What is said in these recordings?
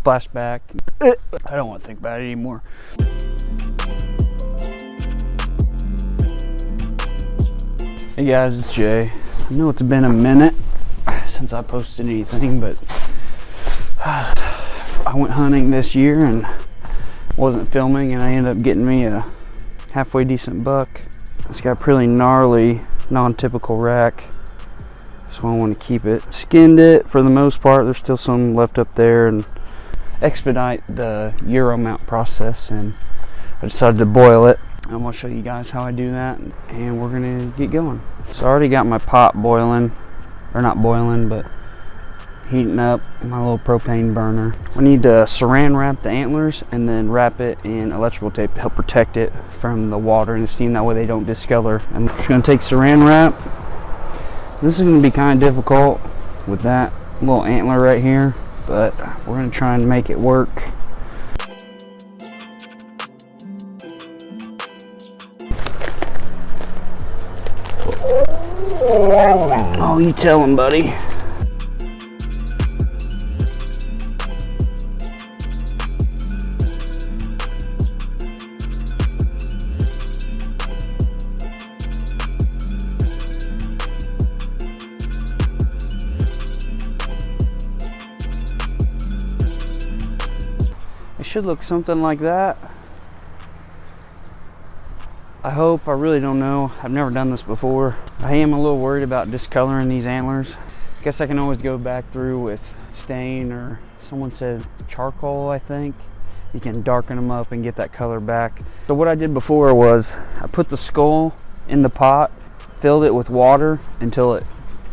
splashback. I don't want to think about it anymore. Hey guys, it's Jay. I know it's been a minute since I posted anything, but I went hunting this year and wasn't filming, and I ended up getting me a halfway decent buck. It's got a pretty gnarly, non-typical rack. That's why I want to keep it. Skinned it for the most part. There's still some left up there, and expedite the Euro mount process, and I decided to boil it. I'm going to show you guys how I do that, and we're going to get going. So I already got my pot boiling, or not boiling, but heating up my little propane burner. I need to saran wrap the antlers and then wrap it in electrical tape to help protect it from the water and the steam. That way they don't discolor. I'm just going to take saran wrap. This is going to be kind of difficult with that little antler right here, but we're going to try and make it work. Oh, you tell him, buddy. It should look something like that. I hope. I really don't know. I've never done this before. I am a little worried about discoloring these antlers. I guess I can always go back through with stain, or someone said charcoal, I think. You can darken them up and get that color back. So what I did before was I put the skull in the pot, filled it with water until it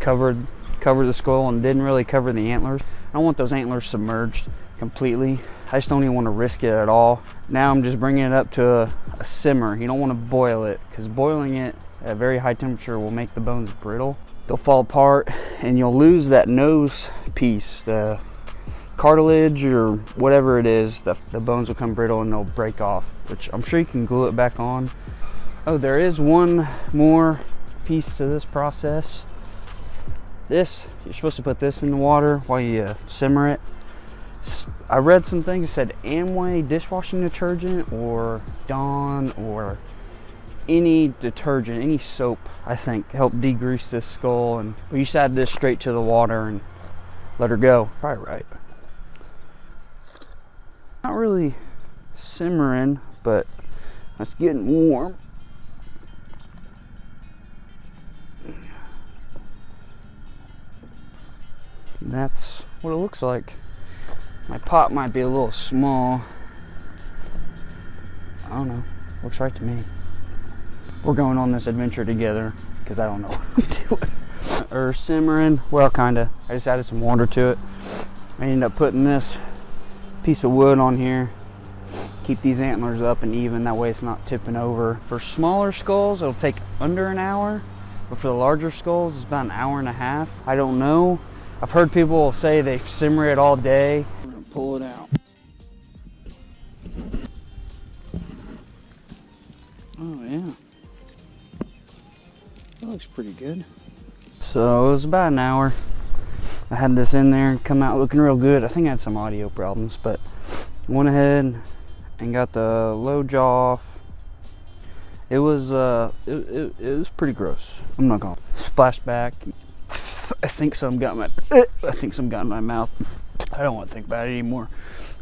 covered the skull and didn't really cover the antlers. I don't want those antlers submerged completely. I just don't even want to risk it at all. Now I'm just bringing it up to a simmer. You don't want to boil it, because boiling it at a very high temperature will make the bones brittle. They'll fall apart and you'll lose that nose piece, the cartilage or whatever it is. The bones will come brittle and they'll break off, which I'm sure you can glue it back on. Oh, there is one more piece to this process. You're supposed to put this in the water while you simmer it. I read some things that said Amway dishwashing detergent or Dawn or any detergent, any soap, I think, help degrease this skull. And we just add this straight to the water and let her go. Probably right. Not really simmering, but it's getting warm. And that's what it looks like. My pot might be a little small. I don't know. Looks right to me. We're going on this adventure together because I don't know what I'm doing. Or simmering. Well, kinda. I just added some water to it. I ended up putting this piece of wood on here. Keep these antlers up and even. That way it's not tipping over. For smaller skulls, it'll take under an hour. But for the larger skulls, it's about an hour and a half. I don't know. I've heard people say they simmer it all day. We're gonna pull it out. Oh yeah, that looks pretty good. So it was about an hour. I had this in there, come out looking real good. I think I had some audio problems, but went ahead and got the low jaw off. It was it was pretty gross. I'm not gonna splash back. I think some got in my mouth. I don't want to think about it anymore.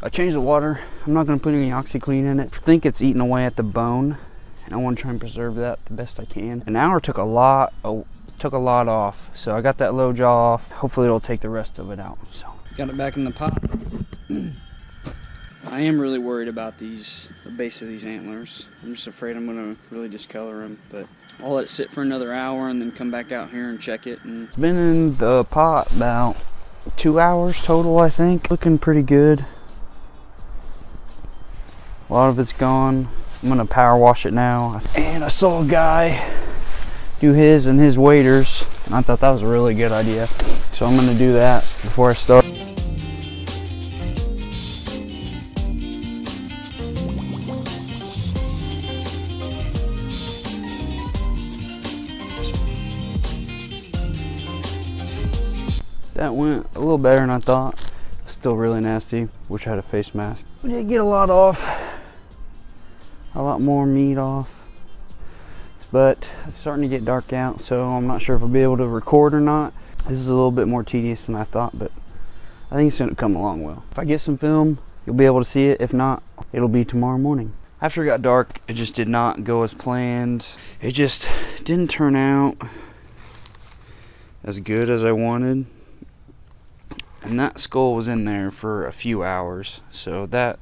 I changed the water. I'm not going to put any OxyClean in it. I think it's eating away at the bone, and I want to try and preserve that the best I can. An hour took a lot off, so I got that low jaw off. Hopefully it'll take the rest of it out. So got it back in the pot. I am really worried about the base of these antlers. I'm just afraid I'm going to really discolor them, but I'll let it sit for another hour and then come back out here and check it. And it's been in the pot about 2 hours total, I think. Looking pretty good. A lot of it's gone. I'm gonna power wash it now. And I saw a guy do his and his waders, and I thought that was a really good idea. So I'm gonna do that before I start. That went a little better than I thought. Still really nasty. Wish I had a face mask. We did get a lot off. A lot more meat off. But it's starting to get dark out, so I'm not sure if I'll be able to record or not. This is a little bit more tedious than I thought, but I think it's going to come along well. If I get some film, you'll be able to see it. If not, it'll be tomorrow morning. After it got dark, it just did not go as planned. It just didn't turn out as good as I wanted. And that skull was in there for a few hours, so that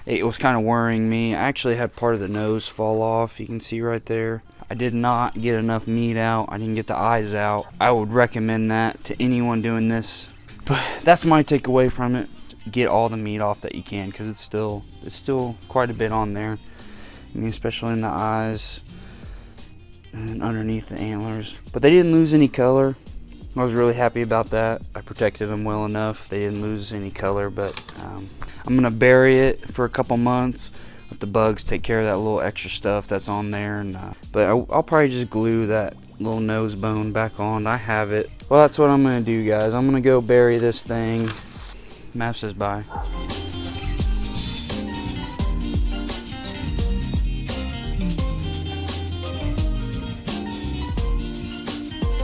it was kind of worrying me. I actually had part of the nose fall off, you can see right there. I did not get enough meat out. I didn't get the eyes out. I would recommend that to anyone doing this. But that's my takeaway from it. Get all the meat off that you can, because it's still quite a bit on there. I mean, especially in the eyes and underneath the antlers. But they didn't lose any color. I was really happy about that. I protected them well enough. They didn't lose any color, but I'm gonna bury it for a couple months. Let the bugs take care of that little extra stuff that's on there, and but I'll probably just glue that little nose bone back on. I have it. Well, that's what I'm gonna do, guys. I'm gonna go bury this thing. Map says bye.